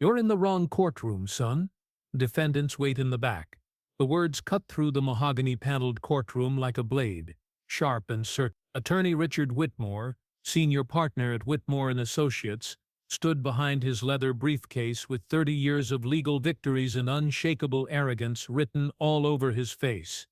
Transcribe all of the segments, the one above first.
"You're in the wrong courtroom, son. Defendants wait in the back." The words cut through the mahogany-paneled courtroom like a blade, sharp and certain. Attorney Richard Whitmore, senior partner at Whitmore and Associates, stood behind his leather briefcase with 30 years of legal victories and unshakable arrogance written all over his face.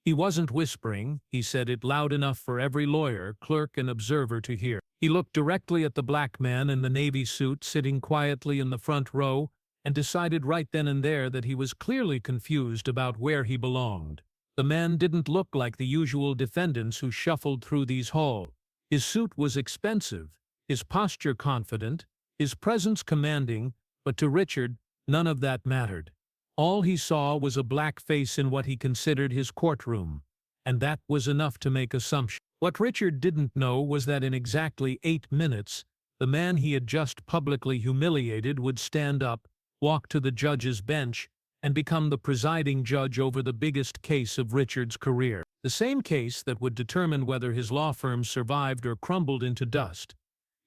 He wasn't whispering, he said it loud enough for every lawyer, clerk, and observer to hear. He looked directly at the black man in the navy suit sitting quietly in the front row and decided right then and there that he was clearly confused about where he belonged. The man didn't look like the usual defendants who shuffled through these halls. His suit was expensive, his posture confident, his presence commanding, but to Richard, none of that mattered. All he saw was a black face in what he considered his courtroom, and that was enough to make assumptions. What Richard didn't know was that in exactly 8 minutes, the man he had just publicly humiliated would stand up, walk to the judge's bench, and become the presiding judge over the biggest case of Richard's career. The same case that would determine whether his law firm survived or crumbled into dust.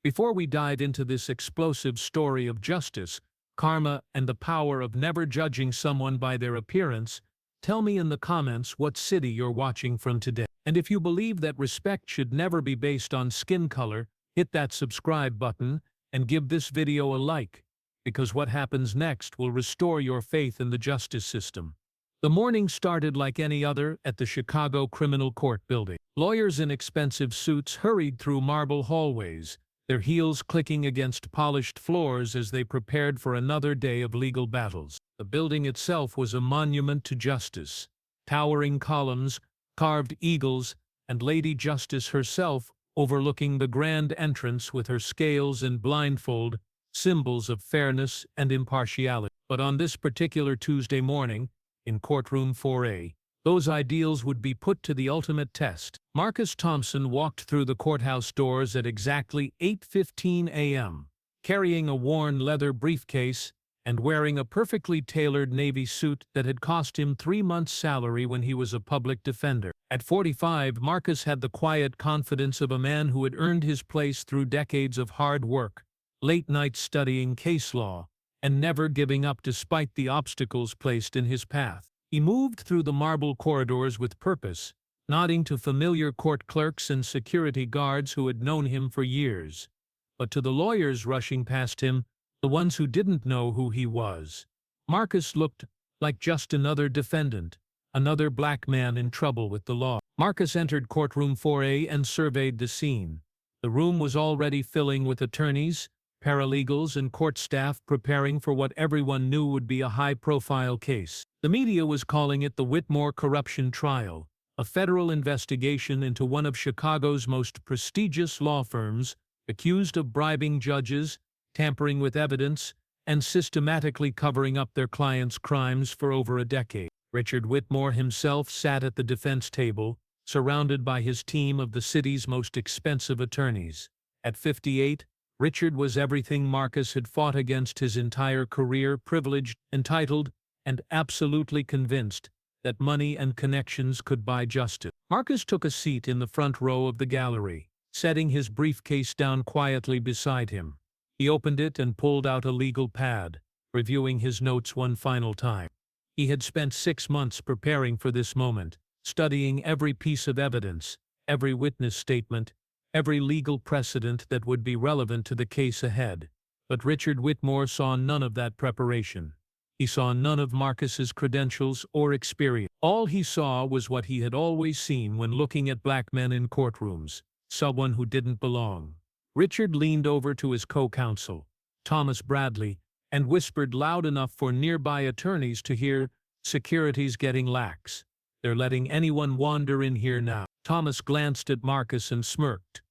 Before we dive into this explosive story of justice, karma, and the power of never judging someone by their appearance, tell me in the comments what city you're watching from today. And if you believe that respect should never be based on skin color, hit that subscribe button and give this video a like, because what happens next will restore your faith in the justice system. The morning started like any other at the Chicago Criminal Court building. Lawyers in expensive suits hurried through marble hallways, their heels clicking against polished floors as they prepared for another day of legal battles. The building itself was a monument to justice. Towering columns, carved eagles, and Lady Justice herself overlooking the grand entrance with her scales and blindfold, symbols of fairness and impartiality. But on this particular Tuesday morning, in Courtroom 4A, those ideals would be put to the ultimate test. Marcus Thompson walked through the courthouse doors at exactly 8:15 a.m., carrying a worn leather briefcase and wearing a perfectly tailored navy suit that had cost him 3 months' salary when he was a public defender. At 45, Marcus had the quiet confidence of a man who had earned his place through decades of hard work, late nights studying case law, and never giving up despite the obstacles placed in his path. He moved through the marble corridors with purpose, nodding to familiar court clerks and security guards who had known him for years. But to the lawyers rushing past him, the ones who didn't know who he was, Marcus looked like just another defendant, another black man in trouble with the law. Marcus entered Courtroom 4A and surveyed the scene. The room was already filling with attorneys, paralegals, and court staff preparing for what everyone knew would be a high-profile case. The media was calling it the Whitmore corruption trial, a federal investigation into one of Chicago's most prestigious law firms, accused of bribing judges, tampering with evidence, and systematically covering up their clients' crimes for over a decade. Richard Whitmore himself sat at the defense table, surrounded by his team of the city's most expensive attorneys. At 58, Richard was everything Marcus had fought against his entire career: privileged, entitled, and absolutely convinced that money and connections could buy justice. Marcus took a seat in the front row of the gallery, setting his briefcase down quietly beside him. He opened it and pulled out a legal pad, reviewing his notes one final time. He had spent 6 months preparing for this moment, studying every piece of evidence, every witness statement, every legal precedent that would be relevant to the case ahead. But Richard Whitmore saw none of that preparation. He saw none of Marcus's credentials or experience. All he saw was what he had always seen when looking at black men in courtrooms: someone who didn't belong. Richard leaned over to his co-counsel, Thomas Bradley, and whispered loud enough for nearby attorneys to hear, "Security's getting lax. They're letting anyone wander in here now." Thomas glanced at Marcus and smirked.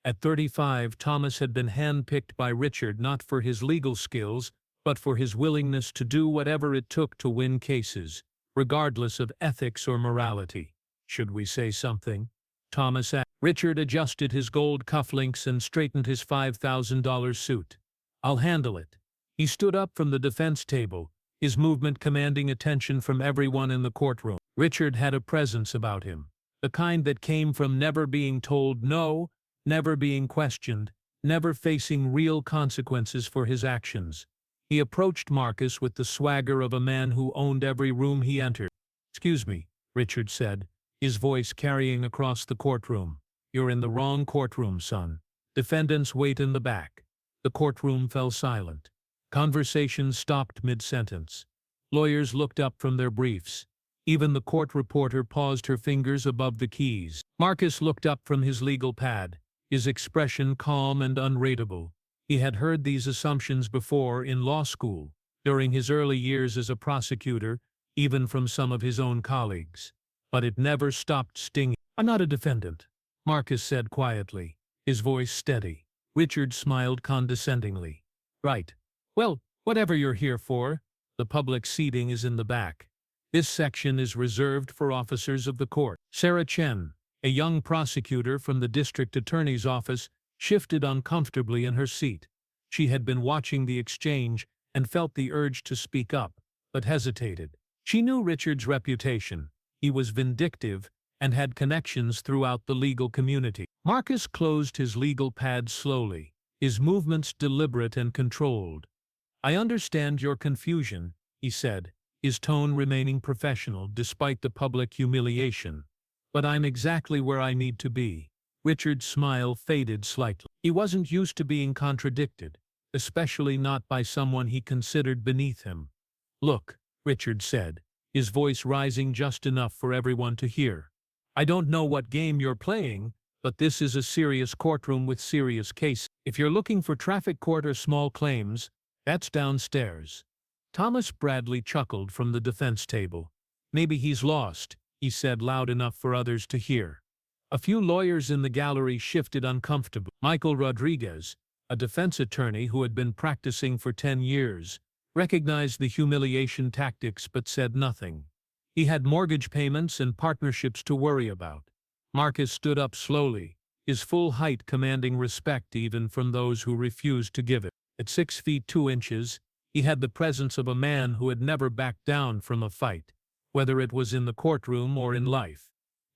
At 35, Thomas had been handpicked by Richard not for his legal skills, but for his willingness to do whatever it took to win cases, regardless of ethics or morality. "Should we say something?" Thomas asked. Richard adjusted his gold cufflinks and straightened his $5,000 suit. "I'll handle it." He stood up from the defense table, his movement commanding attention from everyone in the courtroom. Richard had a presence about him, the kind that came from never being told no, never being questioned, never facing real consequences for his actions. He approached Marcus with the swagger of a man who owned every room he entered. "Excuse me," Richard said, his voice carrying across the courtroom. "You're in the wrong courtroom, son. Defendants wait in the back." The courtroom fell silent. Conversation stopped mid-sentence. Lawyers looked up from their briefs. Even the court reporter paused, her fingers above the keys. Marcus looked up from his legal pad, his expression calm and unreadable. He had heard these assumptions before in law school, during his early years as a prosecutor, even from some of his own colleagues. But it never stopped stinging. "I'm not a defendant," Marcus said quietly, his voice steady. Richard smiled condescendingly. "Right. Well, whatever you're here for, the public seating is in the back. This section is reserved for officers of the court." Sarah Chen, a young prosecutor from the district attorney's office, shifted uncomfortably in her seat. She had been watching the exchange and felt the urge to speak up, but hesitated. She knew Richard's reputation. He was vindictive and had connections throughout the legal community. Marcus closed his legal pad slowly, his movements deliberate and controlled. "I understand your confusion," he said, his tone remaining professional despite the public humiliation. "But I'm exactly where I need to be." Richard's smile faded slightly. He wasn't used to being contradicted, especially not by someone he considered beneath him. "Look," Richard said, his voice rising just enough for everyone to hear. "I don't know what game you're playing, but this is a serious courtroom with serious cases. If you're looking for traffic court or small claims, that's downstairs." Thomas Bradley chuckled from the defense table. "Maybe he's lost," he said loud enough for others to hear. A few lawyers in the gallery shifted uncomfortably. Michael Rodriguez, a defense attorney who had been practicing for 10 years, recognized the humiliation tactics but said nothing. He had mortgage payments and partnerships to worry about. Marcus stood up slowly, his full height commanding respect even from those who refused to give it. At 6 feet 2 inches, he had the presence of a man who had never backed down from a fight, whether it was in the courtroom or in life.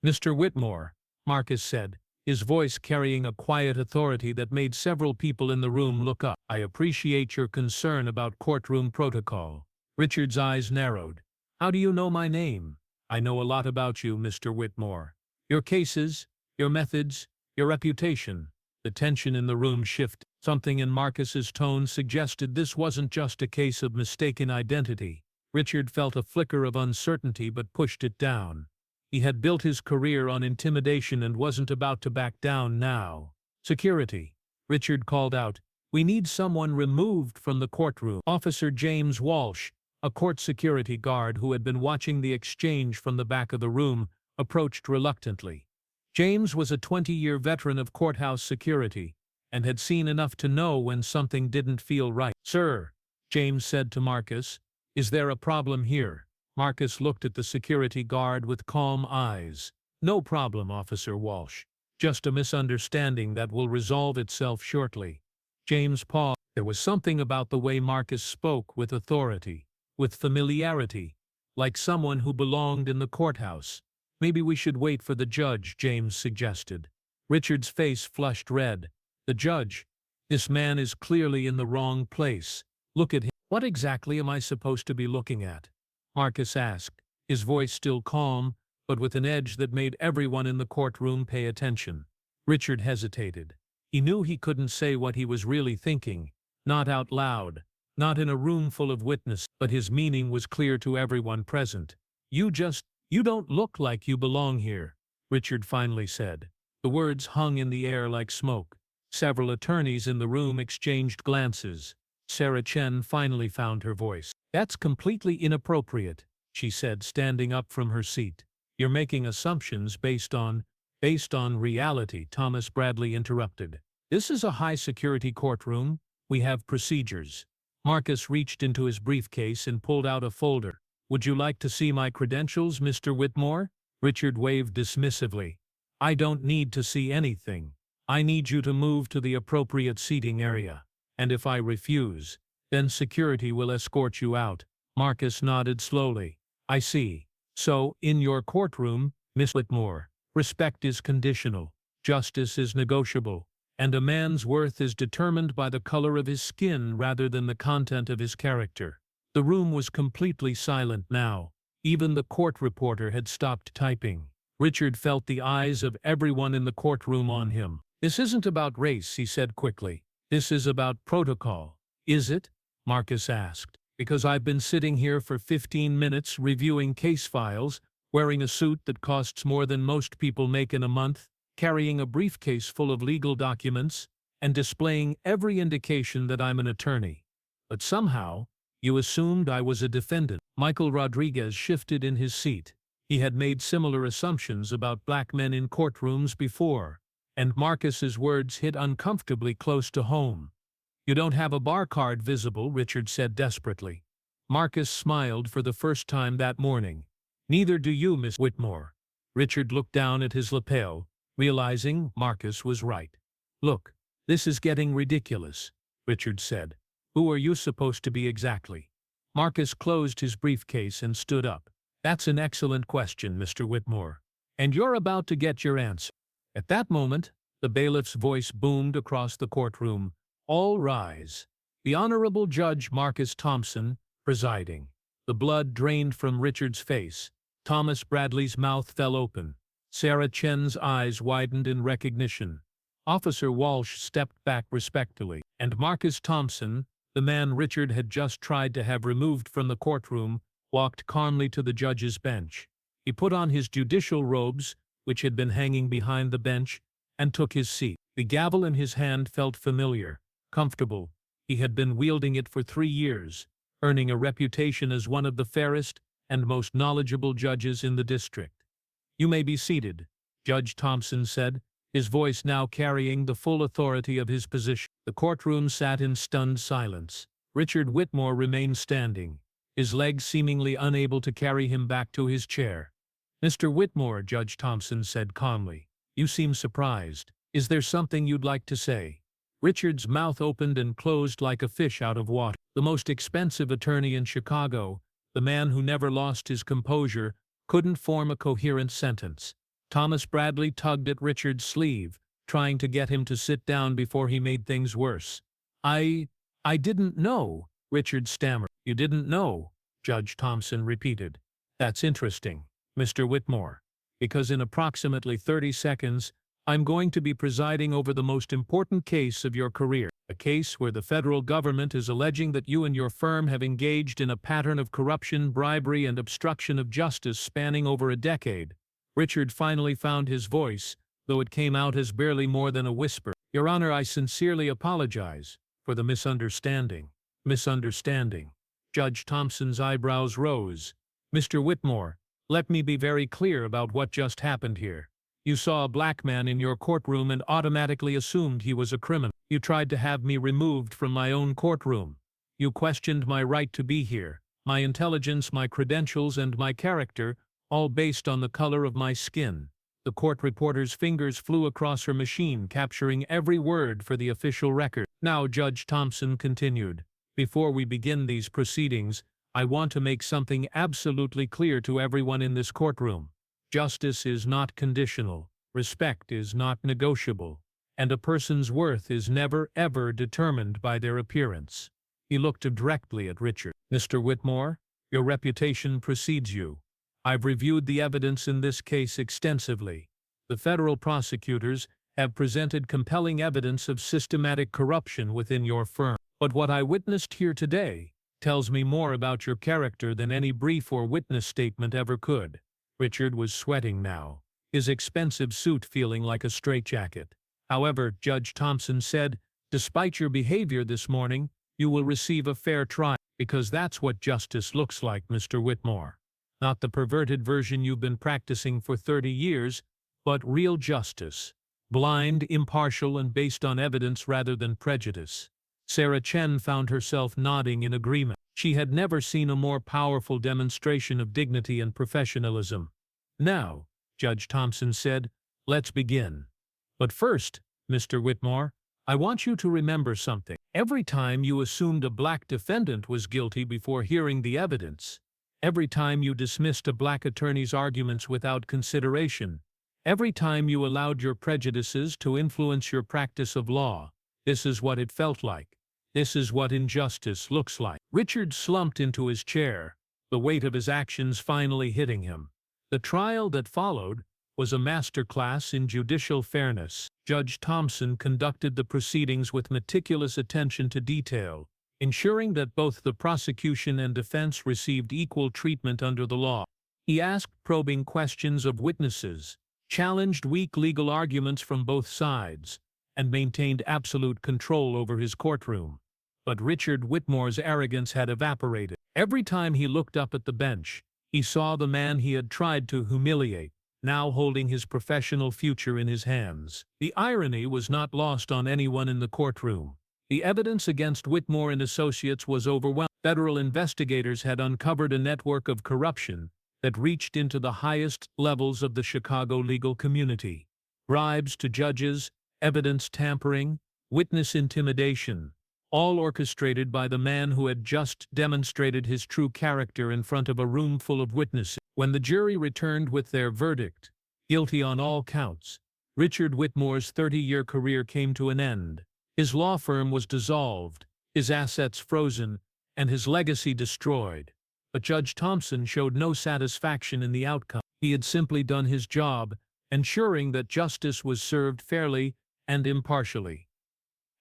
"Mr. Whitmore," Marcus said, his voice carrying a quiet authority that made several people in the room look up. "I appreciate your concern about courtroom protocol." Richard's eyes narrowed. "How do you know my name?" "I know a lot about you, Mr. Whitmore. Your cases, your methods, your reputation." The tension in the room shifted. Something in Marcus's tone suggested this wasn't just a case of mistaken identity. Richard felt a flicker of uncertainty but pushed it down. He had built his career on intimidation and wasn't about to back down now. "Security," Richard called out. "We need someone removed from the courtroom." Officer James Walsh, a court security guard who had been watching the exchange from the back of the room, approached reluctantly. James was a 20-year veteran of courthouse security and had seen enough to know when something didn't feel right. "Sir," James said to Marcus, "is there a problem here?" Marcus looked at the security guard with calm eyes. "No problem, Officer Walsh. Just a misunderstanding that will resolve itself shortly." James paused. There was something about the way Marcus spoke with authority, with familiarity, like someone who belonged in the courthouse. "Maybe we should wait for the judge," James suggested. Richard's face flushed red. "The judge? This man is clearly in the wrong place. Look at him." "What exactly am I supposed to be looking at?" Marcus asked, his voice still calm, but with an edge that made everyone in the courtroom pay attention. Richard hesitated. He knew he couldn't say what he was really thinking, not out loud, not in a room full of witnesses, but his meaning was clear to everyone present. You don't look like you belong here," Richard finally said. The words hung in the air like smoke. Several attorneys in the room exchanged glances. Sarah Chen finally found her voice. "That's completely inappropriate," she said, standing up from her seat. "You're making assumptions based on reality," Thomas Bradley interrupted. "This is a high-security courtroom. We have procedures." Marcus reached into his briefcase and pulled out a folder. "Would you like to see my credentials, Mr. Whitmore?" Richard waved dismissively. "I don't need to see anything. I need you to move to the appropriate seating area. And if I refuse, then security will escort you out." Marcus nodded slowly. "I see. So, in your courtroom, Miss Whitmore, respect is conditional, justice is negotiable, and a man's worth is determined by the color of his skin rather than the content of his character. The room was completely silent now. Even the court reporter had stopped typing. Richard felt the eyes of everyone in the courtroom on him. "This isn't about race," he said quickly. "This is about protocol." "Is it?" Marcus asked. "Because I've been sitting here for 15 minutes reviewing case files, wearing a suit that costs more than most people make in a month, carrying a briefcase full of legal documents, and displaying every indication that I'm an attorney. But somehow, you assumed I was a defendant." Michael Rodriguez shifted in his seat. He had made similar assumptions about black men in courtrooms before, and Marcus's words hit uncomfortably close to home. "You don't have a bar card visible," Richard said desperately. Marcus smiled for the first time that morning. "Neither do you, Miss Whitmore." Richard looked down at his lapel, realizing Marcus was right. "Look, this is getting ridiculous," Richard said. "Who are you supposed to be exactly?" Marcus closed his briefcase and stood up. "That's an excellent question, Mr. Whitmore, and you're about to get your answer." At that moment, the bailiff's voice boomed across the courtroom. "All rise. The Honorable Judge Marcus Thompson, presiding." The blood drained from Richard's face. Thomas Bradley's mouth fell open. Sarah Chen's eyes widened in recognition. Officer Walsh stepped back respectfully, and Marcus Thompson, the man Richard had just tried to have removed from the courtroom, walked calmly to the judge's bench. He put on his judicial robes, which had been hanging behind the bench, and took his seat. The gavel in his hand felt familiar, comfortable. He had been wielding it for 3 years, earning a reputation as one of the fairest and most knowledgeable judges in the district. "You may be seated," Judge Thompson said, his voice now carrying the full authority of his position. The courtroom sat in stunned silence. Richard Whitmore remained standing, his legs seemingly unable to carry him back to his chair. "Mr. Whitmore," Judge Thompson said calmly, "you seem surprised. Is there something you'd like to say?" Richard's mouth opened and closed like a fish out of water. The most expensive attorney in Chicago, the man who never lost his composure, couldn't form a coherent sentence. Thomas Bradley tugged at Richard's sleeve, trying to get him to sit down before he made things worse. I didn't know," Richard stammered. "You didn't know?" Judge Thompson repeated. "That's interesting, Mr. Whitmore, because in approximately 30 seconds, I'm going to be presiding over the most important case of your career, a case where the federal government is alleging that you and your firm have engaged in a pattern of corruption, bribery, and obstruction of justice spanning over a decade." Richard finally found his voice, though it came out as barely more than a whisper. "Your Honor, I sincerely apologize for the misunderstanding." "Misunderstanding?" Judge Thompson's eyebrows rose. "Mr. Whitmore, let me be very clear about what just happened here. You saw a black man in your courtroom and automatically assumed he was a criminal. You tried to have me removed from my own courtroom. You questioned my right to be here, my intelligence, my credentials, and my character, all based on the color of my skin." The court reporter's fingers flew across her machine, capturing every word for the official record. "Now," Judge Thompson continued, "before we begin these proceedings, I want to make something absolutely clear to everyone in this courtroom. Justice is not conditional, respect is not negotiable, and a person's worth is never, ever determined by their appearance." He looked directly at Richard. "Mr. Whitmore, your reputation precedes you. I've reviewed the evidence in this case extensively. The federal prosecutors have presented compelling evidence of systematic corruption within your firm. But what I witnessed here today tells me more about your character than any brief or witness statement ever could." Richard was sweating now, his expensive suit feeling like a straitjacket. "However," Judge Thompson said, "despite your behavior this morning, you will receive a fair trial, because that's what justice looks like, Mr. Whitmore. Not the perverted version you've been practicing for 30 years, but real justice. Blind, impartial, and based on evidence rather than prejudice." Sarah Chen found herself nodding in agreement. She had never seen a more powerful demonstration of dignity and professionalism. "Now," Judge Thompson said, "let's begin. But first, Mr. Whitmore, I want you to remember something. Every time you assumed a black defendant was guilty before hearing the evidence, every time you dismissed a black attorney's arguments without consideration, Every time you allowed your prejudices to influence your practice of law, this is what it felt like. This is what injustice looks like. Richard slumped into his chair, the weight of his actions finally hitting him. The trial that followed was a masterclass in judicial fairness. Judge Thompson conducted the proceedings with meticulous attention to detail, ensuring that both the prosecution and defense received equal treatment under the law. He asked probing questions of witnesses, challenged weak legal arguments from both sides, and maintained absolute control over his courtroom. But Richard Whitmore's arrogance had evaporated. Every time he looked up at the bench, he saw the man he had tried to humiliate, now holding his professional future in his hands. The irony was not lost on anyone in the courtroom. The evidence against Whitmore and Associates was overwhelming. Federal investigators had uncovered a network of corruption that reached into the highest levels of the Chicago legal community. Bribes to judges, evidence tampering, witness intimidation, all orchestrated by the man who had just demonstrated his true character in front of a room full of witnesses. When the jury returned with their verdict, guilty on all counts, Richard Whitmore's 30-year career came to an end. His law firm was dissolved, his assets frozen, and his legacy destroyed. But Judge Thompson showed no satisfaction in the outcome. He had simply done his job, ensuring that justice was served fairly and impartially.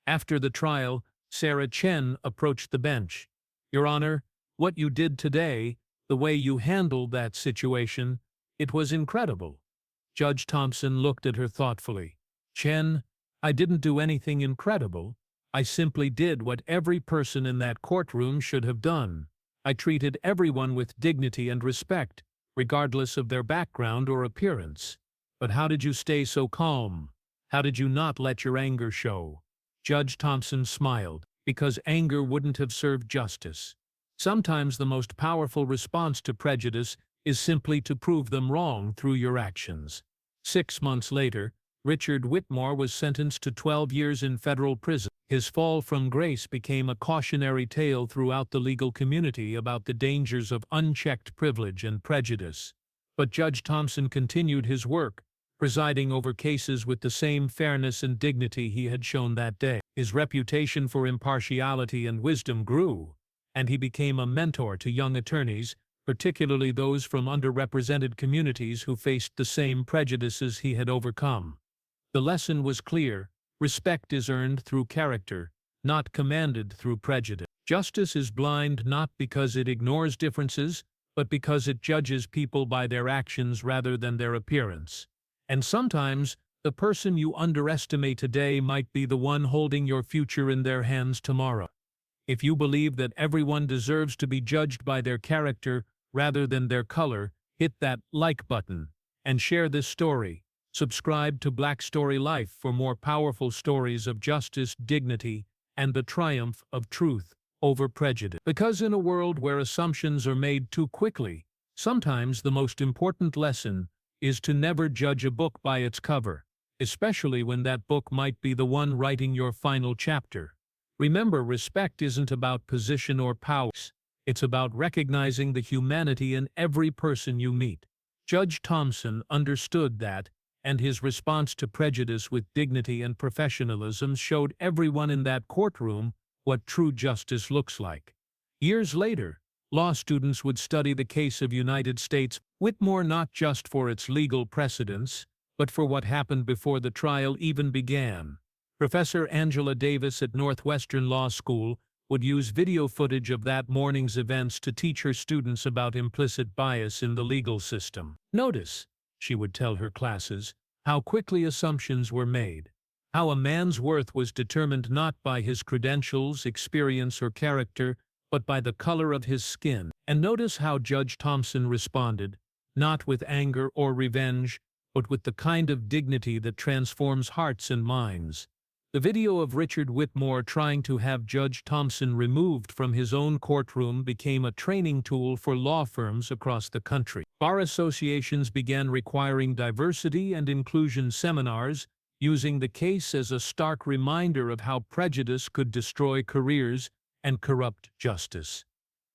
After the trial, Sarah Chen approached the bench. "Your Honor, what you did today, the way you handled that situation, it was incredible." Judge Thompson looked at her thoughtfully. "Chen, I didn't do anything incredible. I simply did what every person in that courtroom should have done. I treated everyone with dignity and respect, regardless of their background or appearance. But how did you stay so calm? How did you not let your anger show?" Judge Thompson smiled, because anger wouldn't have served justice. Sometimes the most powerful response to prejudice is simply to prove them wrong through your actions. 6 months later, Richard Whitmore was sentenced to 12 years in federal prison. His fall from grace became a cautionary tale throughout the legal community about the dangers of unchecked privilege and prejudice. But Judge Thompson continued his work, presiding over cases with the same fairness and dignity he had shown that day. His reputation for impartiality and wisdom grew, and he became a mentor to young attorneys, particularly those from underrepresented communities who faced the same prejudices he had overcome. The lesson was clear: respect is earned through character, not commanded through prejudice. Justice is blind not because it ignores differences, but because it judges people by their actions rather than their appearance. And sometimes, the person you underestimate today might be the one holding your future in their hands tomorrow. If you believe that everyone deserves to be judged by their character rather than their color, hit that like button and share this story. Subscribe to Black Story Life for more powerful stories of justice, dignity, and the triumph of truth over prejudice. Because in a world where assumptions are made too quickly, sometimes the most important lesson is to never judge a book by its cover, especially when that book might be the one writing your final chapter. Remember, respect isn't about position or power. It's about recognizing the humanity in every person you meet. Judge Thompson understood that, and his response to prejudice with dignity and professionalism showed everyone in that courtroom what true justice looks like. Years later, law students would study the case of United States Whitmore not just for its legal precedents, but for what happened before the trial even began. Professor Angela Davis at Northwestern Law School would use video footage of that morning's events to teach her students about implicit bias in the legal system. "Notice," she would tell her classes, "how quickly assumptions were made. How a man's worth was determined not by his credentials, experience, or character, but by the color of his skin. And notice how Judge Thompson responded, not with anger or revenge, but with the kind of dignity that transforms hearts and minds." The video of Richard Whitmore trying to have Judge Thompson removed from his own courtroom became a training tool for law firms across the country. Bar associations began requiring diversity and inclusion seminars, using the case as a stark reminder of how prejudice could destroy careers and corrupt justice.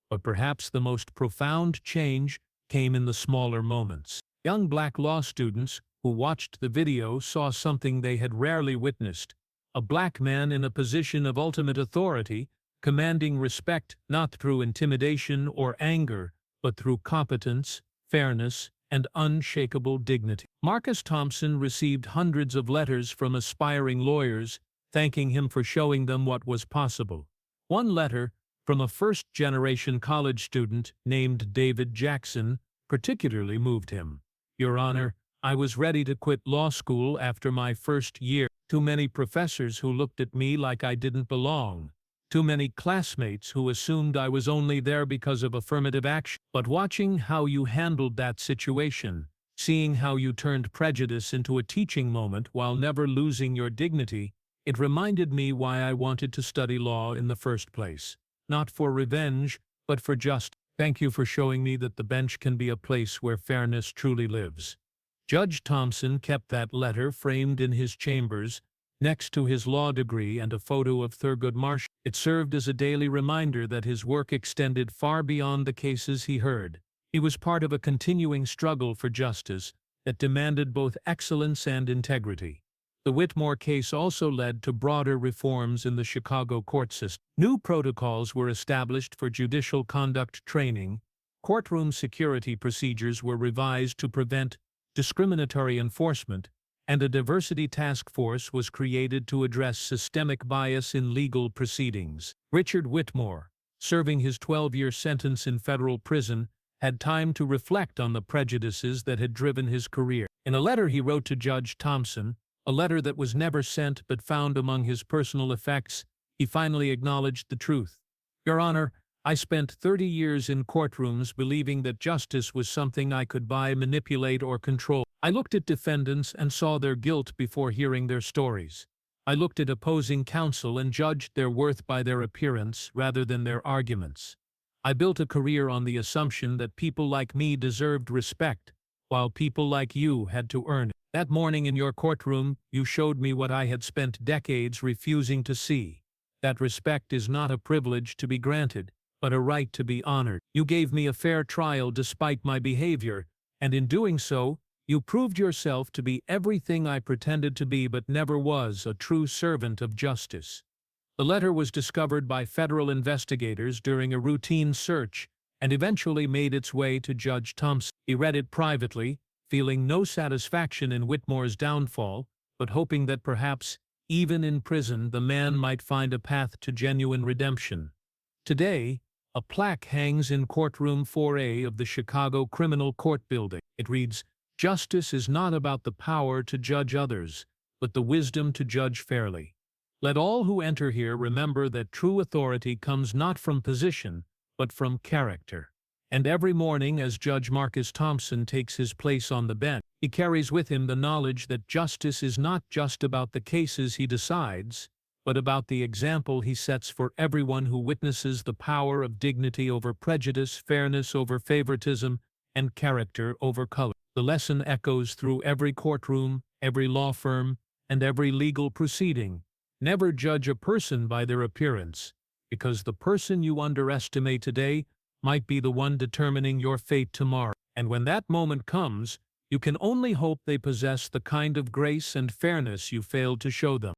But perhaps the most profound change came in the smaller moments. Young black law students who watched the video saw something they had rarely witnessed: a black man in a position of ultimate authority, commanding respect not through intimidation or anger, but through competence, fairness, and unshakable dignity. Marcus Thompson received hundreds of letters from aspiring lawyers thanking him for showing them what was possible. One letter, from a first-generation college student named David Jackson, particularly moved him. "Your Honor, I was ready to quit law school after my first year. Too many professors who looked at me like I didn't belong. Too many classmates who assumed I was only there because of affirmative action. But watching how you handled that situation, seeing how you turned prejudice into a teaching moment while never losing your dignity, it reminded me why I wanted to study law in the first place. Not for revenge, but for justice. Thank you for showing me that the bench can be a place where fairness truly lives." Judge Thompson kept that letter framed in his chambers, next to his law degree and a photo of Thurgood Marshall. It served as a daily reminder that his work extended far beyond the cases he heard. He was part of a continuing struggle for justice that demanded both excellence and integrity. The Whitmore case also led to broader reforms in the Chicago court system. New protocols were established for judicial conduct training, courtroom security procedures were revised to prevent discriminatory enforcement, and a diversity task force was created to address systemic bias in legal proceedings. Richard Whitmore, serving his 12-year sentence in federal prison, had time to reflect on the prejudices that had driven his career. In a letter he wrote to Judge Thompson, a letter that was never sent but found among his personal effects, he finally acknowledged the truth. "Your Honor, I spent 30 years in courtrooms believing that justice was something I could buy, manipulate, or control. I looked at defendants and saw their guilt before hearing their stories. I looked at opposing counsel and judged their worth by their appearance rather than their arguments. I built a career on the assumption that people like me deserved respect, while people like you had to earn it. That morning in your courtroom, you showed me what I had spent decades refusing to see. That respect is not a privilege to be granted, but a right to be honored. You gave me a fair trial despite my behavior, and in doing so, you proved yourself to be everything I pretended to be but never was, a true servant of justice." The letter was discovered by federal investigators during a routine search and eventually made its way to Judge Thompson. He read it privately, feeling no satisfaction in Whitmore's downfall, but hoping that perhaps, even in prison, the man might find a path to genuine redemption. Today, a plaque hangs in Courtroom 4A of the Chicago Criminal Court Building. It reads, "Justice is not about the power to judge others, but the wisdom to judge fairly. Let all who enter here remember that true authority comes not from position, but from character." And every morning as Judge Marcus Thompson takes his place on the bench, he carries with him the knowledge that justice is not just about the cases he decides, but about the example he sets for everyone who witnesses the power of dignity over prejudice, fairness over favoritism, and character over color. The lesson echoes through every courtroom, every law firm, and every legal proceeding. Never judge a person by their appearance, because the person you underestimate today might be the one determining your fate tomorrow. And when that moment comes, you can only hope they possess the kind of grace and fairness you failed to show them.